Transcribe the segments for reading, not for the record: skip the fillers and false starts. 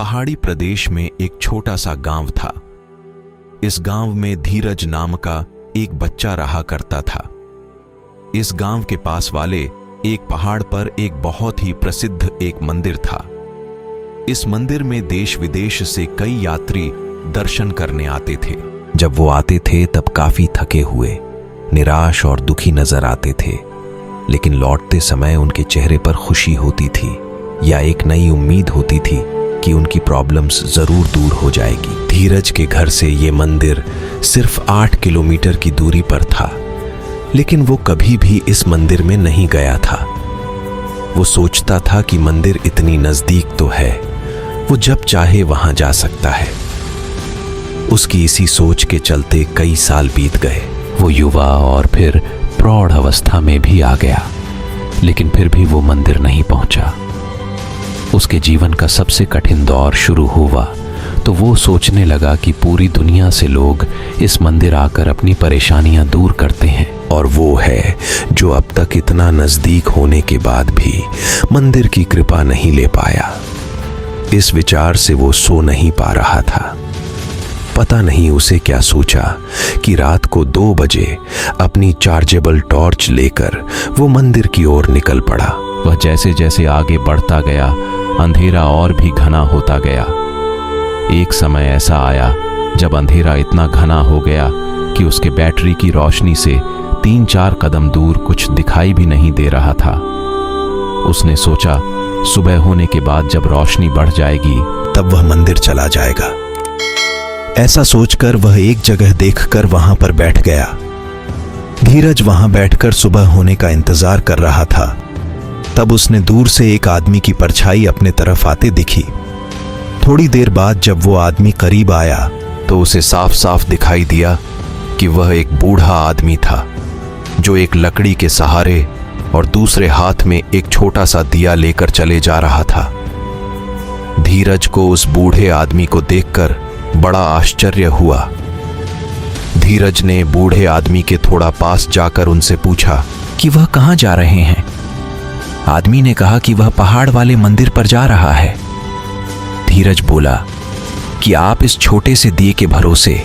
पहाड़ी प्रदेश में एक छोटा सा गांव था। इस गांव में धीरज नाम का एक बच्चा रहा करता था। इस गांव के पास वाले एक पहाड़ पर एक बहुत ही प्रसिद्ध एक मंदिर था। इस मंदिर में देश विदेश से कई यात्री दर्शन करने आते थे। जब वो आते थे तब काफी थके हुए, निराश और दुखी नजर आते थे, लेकिन लौटते समय उनके चेहरे पर खुशी होती थी या एक नई उम्मीद होती थी कि उनकी प्रॉब्लम्स जरूर दूर हो जाएगी। धीरज के घर से ये मंदिर सिर्फ 8 किलोमीटर की दूरी पर था, लेकिन वो कभी भी इस मंदिर में नहीं गया था। वो सोचता था कि मंदिर इतनी नजदीक तो है, वो जब चाहे वहां जा सकता है। उसकी इसी सोच के चलते कई साल बीत गए। वो युवा और फिर प्रौढ़ अवस्था में भी आ गया, लेकिन फिर भी वो मंदिर नहीं पहुंचा। उसके जीवन का सबसे कठिन दौर शुरू हुआ तो वो सोचने लगा कि पूरी दुनिया से लोग इस मंदिर आकर अपनी परेशानियां दूर करते हैं, और वो है जो अब तक इतना नजदीक होने के बाद भी मंदिर की कृपा नहीं ले पाया। इस विचार से वो सो नहीं पा रहा था। पता नहीं उसे क्या सोचा कि रात को 2 बजे अपनी चार्जेबल टॉर्च लेकर वो मंदिर की ओर निकल पड़ा। वह जैसे जैसे आगे बढ़ता गया, अंधेरा और भी घना होता गया। एक समय ऐसा आया जब अंधेरा इतना घना हो गया कि उसके बैटरी की रोशनी से 3-4 कदम दूर कुछ दिखाई भी नहीं दे रहा था। उसने सोचा सुबह होने के बाद जब रोशनी बढ़ जाएगी तब वह मंदिर चला जाएगा। ऐसा सोचकर वह एक जगह देखकर वहां पर बैठ गया। धीरज वहां बैठकर सुबह होने का इंतजार कर रहा था। तब उसने दूर से एक आदमी की परछाई अपने तरफ आते दिखी। थोड़ी देर बाद जब वो आदमी करीब आया तो उसे साफ साफ दिखाई दिया कि वह एक बूढ़ा आदमी था, जो एक लकड़ी के सहारे और दूसरे हाथ में एक छोटा सा दिया लेकर चले जा रहा था। धीरज को उस बूढ़े आदमी को देखकर बड़ा आश्चर्य हुआ। धीरज ने बूढ़े आदमी के थोड़ा पास जाकर उनसे पूछा कि वह कहां जा रहे हैं। आदमी ने कहा कि वह पहाड़ वाले मंदिर पर जा रहा है। धीरज बोला कि आप इस छोटे से दिए के भरोसे,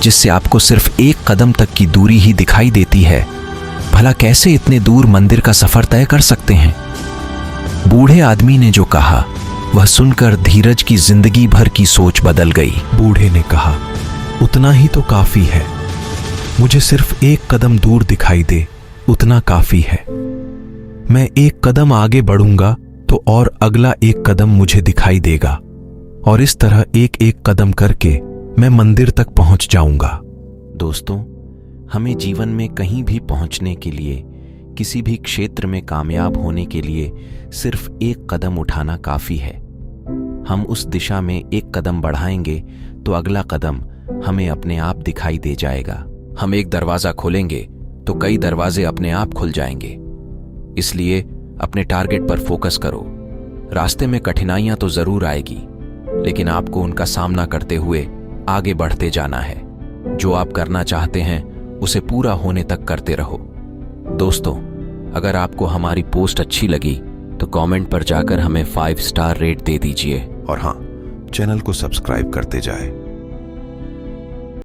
जिससे आपको सिर्फ 1 कदम तक की दूरी ही दिखाई देती है, भला कैसे इतने दूर मंदिर का सफर तय कर सकते हैं। बूढ़े आदमी ने जो कहा वह सुनकर धीरज की जिंदगी भर की सोच बदल गई। बूढ़े ने कहा, उतना ही तो काफी है, मुझे सिर्फ 1 कदम दूर दिखाई दे, उतना काफी है। मैं 1 कदम आगे बढ़ूंगा तो और अगला 1 कदम मुझे दिखाई देगा, और इस तरह एक कदम करके मैं मंदिर तक पहुंच जाऊंगा। दोस्तों, हमें जीवन में कहीं भी पहुंचने के लिए, किसी भी क्षेत्र में कामयाब होने के लिए सिर्फ 1 कदम उठाना काफी है। हम उस दिशा में 1 कदम बढ़ाएंगे तो अगला कदम हमें अपने आप दिखाई दे जाएगा। हम एक दरवाजा खोलेंगे तो कई दरवाजे अपने आप खुल जाएंगे। इसलिए अपने टारगेट पर फोकस करो। रास्ते में कठिनाइयां तो जरूर आएगी, लेकिन आपको उनका सामना करते हुए आगे बढ़ते जाना है। जो आप करना चाहते हैं उसे पूरा होने तक करते रहो। दोस्तों, अगर आपको हमारी पोस्ट अच्छी लगी तो कमेंट पर जाकर हमें 5 स्टार रेट दे दीजिए, और हाँ, चैनल को सब्सक्राइब करते जाएं।